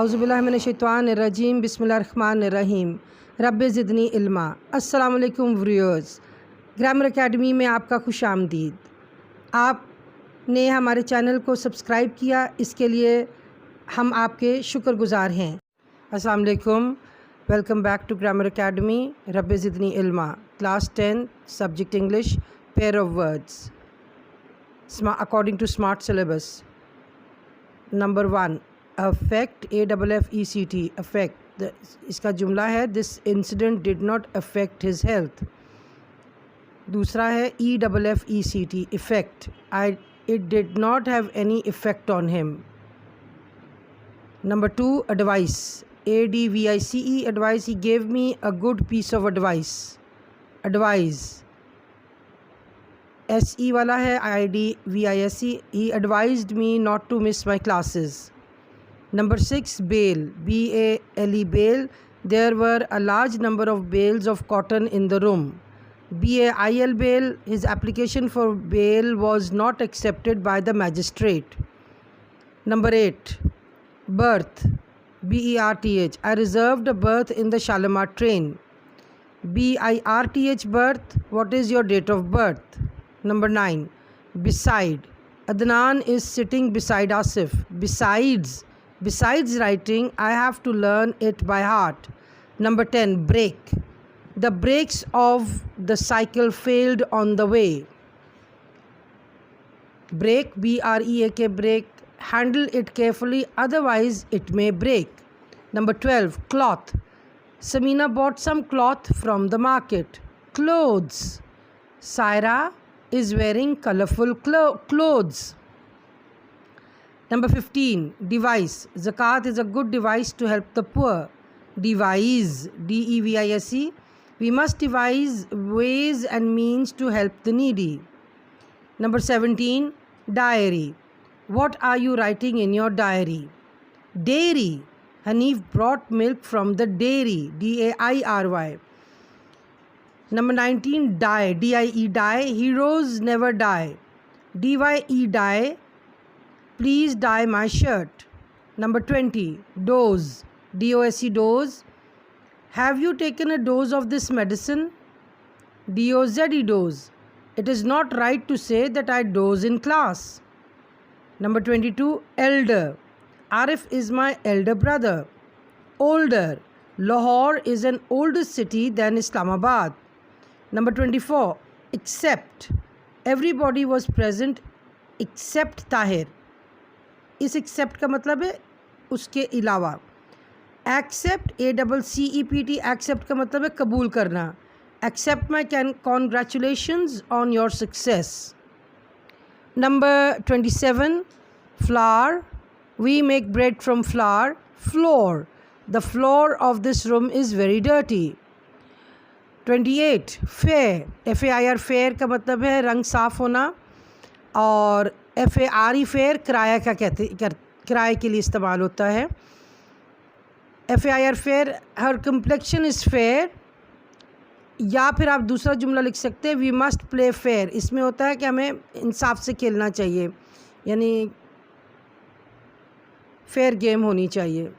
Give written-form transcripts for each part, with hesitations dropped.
औज़ुबिल्लाहिमिनश्शैतानिर्रजीम बिस्मिल्लाहिर्रहमानिर्रहीम रब्बि ज़िदनी इल्मा। अस्सलाम वालेकुम व्यूअर्स, ग्रामर एकेडमी में आपका खुश आमदीद। आपने हमारे चैनल को सब्सक्राइब किया, इसके लिए हम आपके शुक्रगुज़ार हैं। अस्सलाम वालेकुम, welcome back to grammar academy. रब्बि ज़िदनी इल्मा, class 10, subject English, pair of words according to smart syllabus. Number 1, affect, AFFECT, affect. इसका जुमला है this incident did not affect his health. दूसरा है EFFECT, effect, it did not have any effect on him. Number 2, advice, ADVICE, advice, he gave me a good piece of advice. Advice SE वाला है, IDVISE, he advised me not to miss my classes. Number 6, bale, BALE, bale. There were a large number of bales of cotton in the room. BAIL, bale. His application for bail was not accepted by the magistrate. Number 8, berth, BERTH. I reserved a berth in the Shalimar train. BIRTH, berth. What is your date of birth? Number 9, beside. Adnan is sitting beside Asif. Besides writing, I have to learn it by heart. Number 10, brake. The brakes of the cycle failed on the way. Brake, BREAK, brake. Handle it carefully, otherwise it may break. Number 12, cloth. Samina bought some cloth from the market. Clothes. Saira is wearing colorful clothes. Number 15, device. Zakat is a good device to help the poor. Devise, DEVISE. We must devise ways and means to help the needy. Number 17, diary. What are you writing in your diary? Dairy. Hanif brought milk from the dairy. DAIRY. Number 19, die. DIE, die. Heroes never die. DYE, die. Please dye my shirt. Number 20, dose, DOSE, dose. Have you taken a dose of this medicine? DOZE, dose. It is not right to say that I doze in class. Number 22, elder. Arif is my elder brother. Older. Lahore is an older city than Islamabad. Number 24, except. Everybody was present except Tahir. इस accept का मतलब है उसके अलावा। Accept, ACCEPT, accept का मतलब है कबूल करना। Accept my congratulations on your success. Number 27, flower. We make bread from flower. Floor. The floor of this room is very dirty. 28, fair, FAIR, fair का मतलब है रंग साफ होना। और FARE, फेयर, किराया का किराए के लिए इस्तेमाल होता है। FAIR, fair, her complexion is fair. या फिर आप दूसरा जुमला लिख सकते हैं, वी मस्ट प्ले फेयर। इसमें होता है कि हमें इंसाफ से खेलना चाहिए, यानी फेयर गेम होनी चाहिए।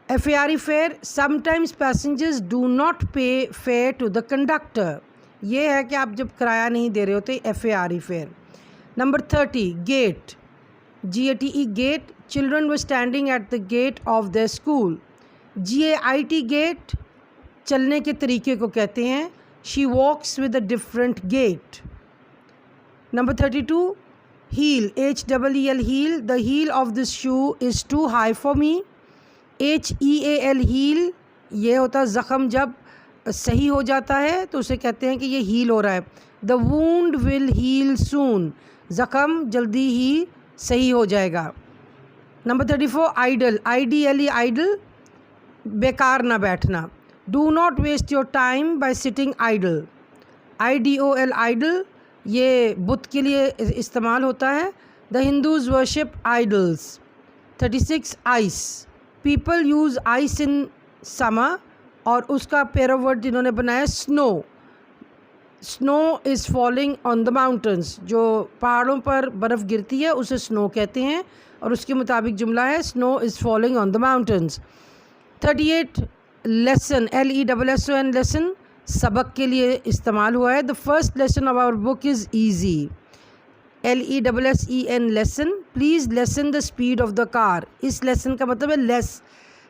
FARE, fair, sometimes passengers do not पे फेयर टू द कंडक्टर। ये है कि आप जब किराया नहीं दे रहे होते, FARE, fare. Number 30, gate, GATE, gate. Children were standing at the gate of the school. GAIT, gate, चलने के तरीके को कहते हैं। She walks with a different gait. Number 32, heel, HEEL, heel. The heel of this shoe is too high for me. HEAL, heal, ये होता है ज़ख़म जब सही हो जाता है तो उसे कहते हैं कि ये हील हो रहा है। द वूंड विल हील सून, ज़ख़म जल्दी ही सही हो जाएगा। नंबर 34, आइडल, IDLE, आइडल, बेकार ना बैठना। Do not waste your time by sitting idle. IDOL, idol, ये बुत के लिए इस्तेमाल होता है। The Hindus worship idols. 36, ice. People use ice in summer, और उसका पेयर ऑफ वर्ड जिन्होंने बनाया snow. Snow is falling on the mountains, जो पहाड़ों पर बर्फ़ गिरती है उसे स्नो कहते हैं। और उसके मुताबिक जुमला है snow is falling on the mountains. 38 lesson LESSON lesson सबक के लिए इस्तेमाल हुआ है। The first lesson of our book is easy. LESSEN lessen please lessen the speed of the car. इस लेसन का मतलब है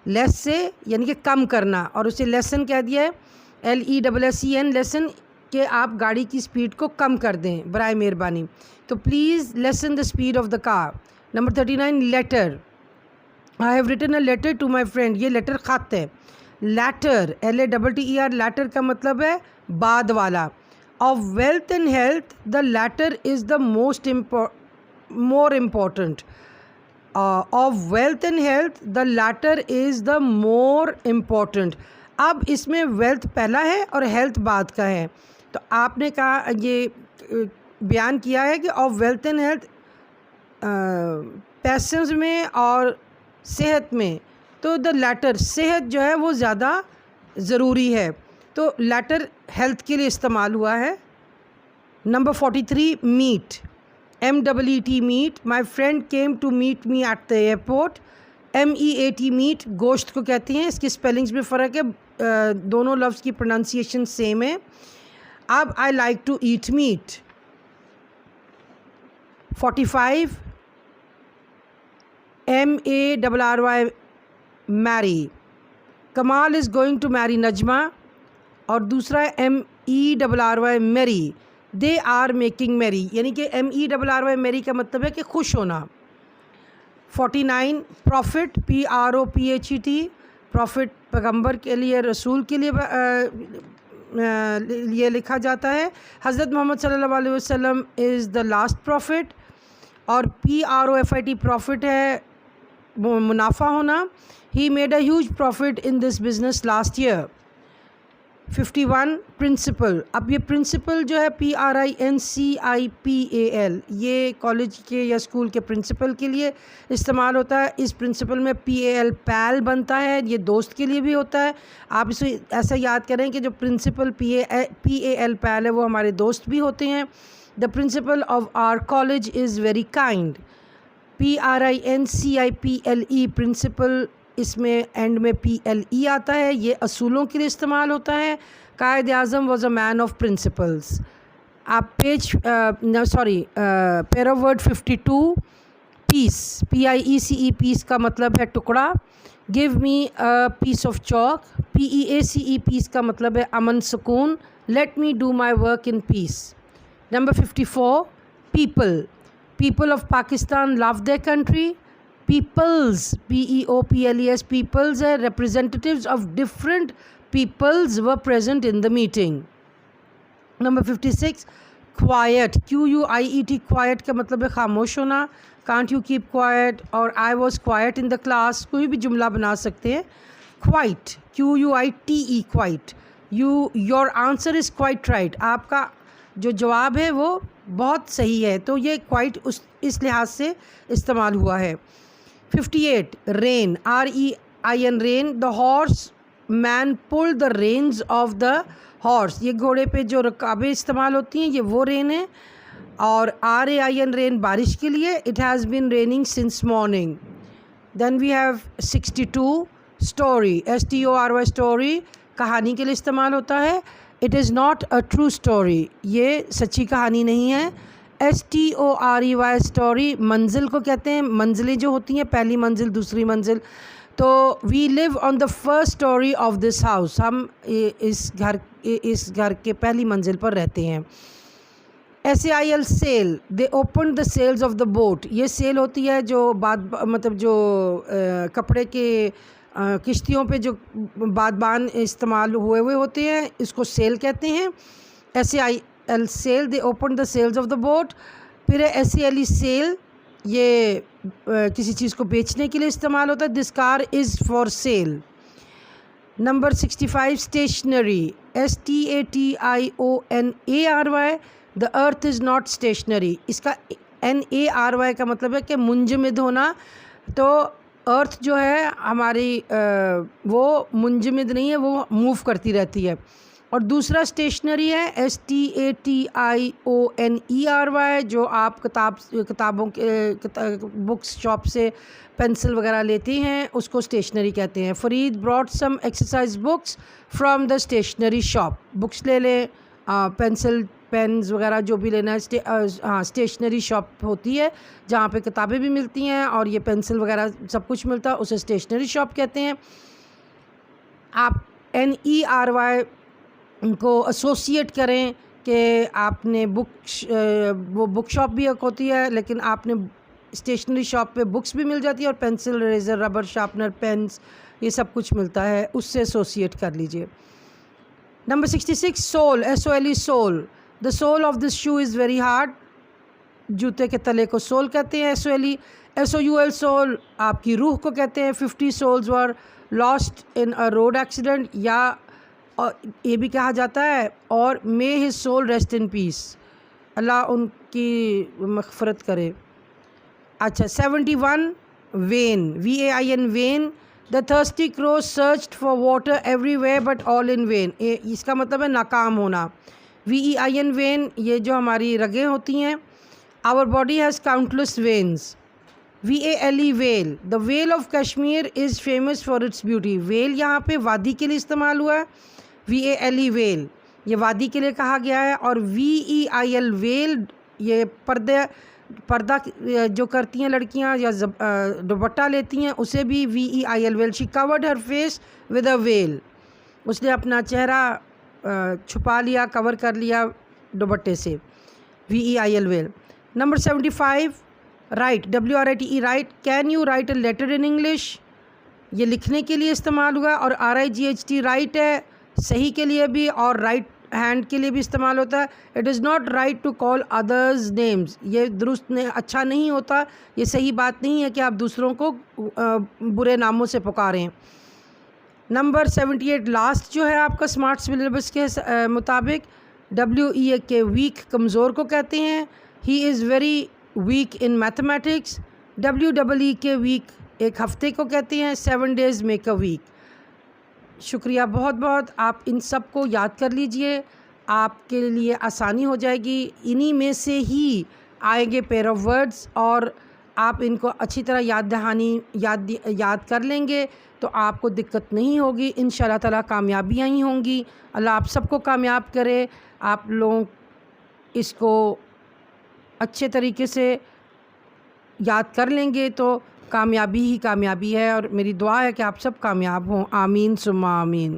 लेस से यानी कि कम करना, और उसे लेसन कह दिया है LESSEN लेसन कि आप गाड़ी की स्पीड को कम कर दें बराए मेहरबानी। तो please lessen the speed of the car. Number 39 letter. I have written a letter to my friend. ये लेटर ख़त है। लैटर LATTER लैटर का मतलब है बाद वाला। Of wealth and health the latter is the more important. Of wealth and health the latter is the more important. अब इसमें वेल्थ पहला है और हेल्थ बाद का है, तो आपने कहा ये बयान किया है कि of wealth and health patience में और सेहत में, तो द लैटर सेहत जो है वो ज़्यादा ज़रूरी है, तो लैटर हेल्थ के लिए इस्तेमाल हुआ है। Number 43 meet MEET meet. My friend came to meet me at the airport. MEAT meat गोश्त को कहते हैं। इसकी स्पेलिंग्स में फ़र्क है, दोनों लफ्ज़ की प्रोनाउंसिएशन सेम है। अब I like to eat meat. 45 MARRY marry. Kamal is going to marry Najma. और दूसरा है MERRY मेरी। दे आर मेकिंग मेरी, यानी कि MERRY मेरी का मतलब है कि खुश होना। 49 प्रॉफिट PROPHET। प्रॉफिट पैगंबर के लिए, रसूल के लिए ये लिखा जाता है। हज़रत मोहम्मद सल्लल्लाहु अलैहि वसल्लम इज़ द लास्ट प्रॉफिट। और PROFIT प्रॉफिट है मुनाफा होना। He made a huge profit in this business last year. 51 principal. अब ये प्रिंसिपल जो है PRINCIPAL, ये कॉलेज के या स्कूल के प्रिंसिपल के लिए इस्तेमाल होता है। इस प्रिंसिपल में PAL पैल बनता है, ये दोस्त के लिए भी होता है। आप इसे ऐसा याद करें कि जो प्रिंसिपल PAL पैल है वो हमारे दोस्त भी होते हैं। The principal of our college is very kind. PRINCIPLE principle, इसमें एंड में PLE आता है, ये असूलों के लिए इस्तेमाल होता है। Quaid Azam was a man of principles. आप पैरावर्ड 52 पीस PIECE पीस का मतलब है टुकड़ा। Give me a piece of chalk PEACE peace का मतलब है अमन सुकून। Let me do my work in peace. Number 54 people of Pakistan love their country. Peoples PEOPLES peoples है, representatives of different peoples were present in the meeting. Number 56 quiet QUIET quiet का मतलब है खामोश होना। Can't you keep quiet और I was quiet in the class, कोई भी जुमला बना सकते हैं। Quite QUITE quite your answer is quite right, आपका जो जवाब है वो बहुत सही है, तो ये quite इस लिहाज से इस्तेमाल हुआ है। 58 rein REIN rein. The horse man pull the reins of the horse, ये घोड़े पे जो रकाबें इस्तेमाल होती हैं ये वो रेन है। और RAIN रेन बारिश के लिए। It has been raining since morning. Then we have 62 story STORY story कहानी के लिए इस्तेमाल होता है। It is not a true story, ये सच्ची कहानी नहीं है। STORY स्टोरी मंजिल को कहते हैं, मंजिलें जो होती हैं पहली मंजिल दूसरी मंजिल। तो we live on the first storey of this house, हम इस घर के पहली मंजिल पर रहते हैं। SAIL sail. They open the sails of the boat, ये सेल होती है जो मतलब जो कपड़े के किश्तियों पे जो बादबान इस्तेमाल हुए होते हैं, इसको सेल कहते हैं। SAIL sail, they open the sails of the boat. फिर है SALE सेल, ये किसी चीज़ को बेचने के लिए इस्तेमाल होता है। This car is for sale. Number 65 stationary STATIONARY। The earth is not stationary, इसका NARY का मतलब है कि मुंजमद होना। तो अर्थ जो है हमारी वो मुंजमद नहीं है, वो मूव करती रहती है। और दूसरा स्टेशनरी है STATIONERY, जो आप किताबों के बुक्स शॉप से पेंसिल वगैरह लेते हैं, उसको स्टेशनरी कहते हैं। Farid brought some exercise books from the stationery shop. Books ले लें, पेंसिल पेन्स वगैरह जो भी लेना है, स्टेशनरी शॉप होती है जहाँ पे किताबें भी मिलती हैं और ये पेंसिल वगैरह सब कुछ मिलता है, उसे स्टेशनरी शॉप कहते हैं। आप NERY को एसोसिएट करें कि आपने वो बुक शॉप भी एक होती है, लेकिन आपने स्टेशनरी शॉप पे बुक्स भी मिल जाती है और pencil, eraser, rubber, sharpener, pens, ये सब कुछ मिलता है, उससे एसोसिएट कर लीजिए। Number 66 sole, SOLE sole. The sole of this shoe is very hard. जूते के तले को सोल कहते हैं। SOLE SOUL सोल आपकी रूह को कहते हैं। 50 souls were lost in a road accident, या ये भी कहा जाता है और may his soul rest in peace, अल्लाह उनकी मग़फ़िरत करे। अच्छा 71 vain, VAIN vain. The thirsty crow searched for water everywhere but all in vain. इसका मतलब है नाकाम होना। VEIN वेन, ये जो हमारी रगें होती हैं। Our body has countless veins. VALE vale, the vale of Kashmir is famous for its beauty. Vale यहाँ पे वादी के लिए इस्तेमाल हुआ है। VALE वेल ये वादी के लिए कहा गया है। और VEIL वेल ये पर्दा जो करती हैं लड़कियां या दुपट्टा लेती हैं, उसे भी VEIL well. She covered her face with a well, उसने अपना चेहरा छुपा लिया, कवर कर लिया दुपट्टे से। VEIL veil. Number 75 right, WRITE write. Can you write a letter in English, ये लिखने के लिए इस्तेमाल हुआ। और RIGHT राइट है, सही के लिए भी और राइट हैंड के लिए भी इस्तेमाल होता है। It is not right to call others names, ये दुरुस्त अच्छा नहीं होता, ये सही बात नहीं है कि आप दूसरों को बुरे नामों से पुकारें। नंबर 78 लास्ट जो है आपका स्मार्ट सिलेबस के मुताबिक, WEA के वीक, कमज़ोर को कहते हैं। He is very weak in mathematics. WEE के वीक, एक हफ्ते को कहते हैं। 7 days मेक अ वीक। शुक्रिया बहुत बहुत, आप इन सब को याद कर लीजिए, आपके लिए आसानी हो जाएगी। इन्हीं में से ही आएंगे पेयर ऑफ वर्ड्स और आप इनको अच्छी तरह याद कर लेंगे तो आपको दिक्कत नहीं होगी। इंशाल्लाह ताला कामयाबियाँ ही होंगी। अल्लाह आप सबको कामयाब करे। आप लोग इसको अच्छे तरीके से याद कर लेंगे तो कामयाबी ही कामयाबी है, और मेरी दुआ है कि आप सब कामयाब हों। आमीन सुम्मा आमीन।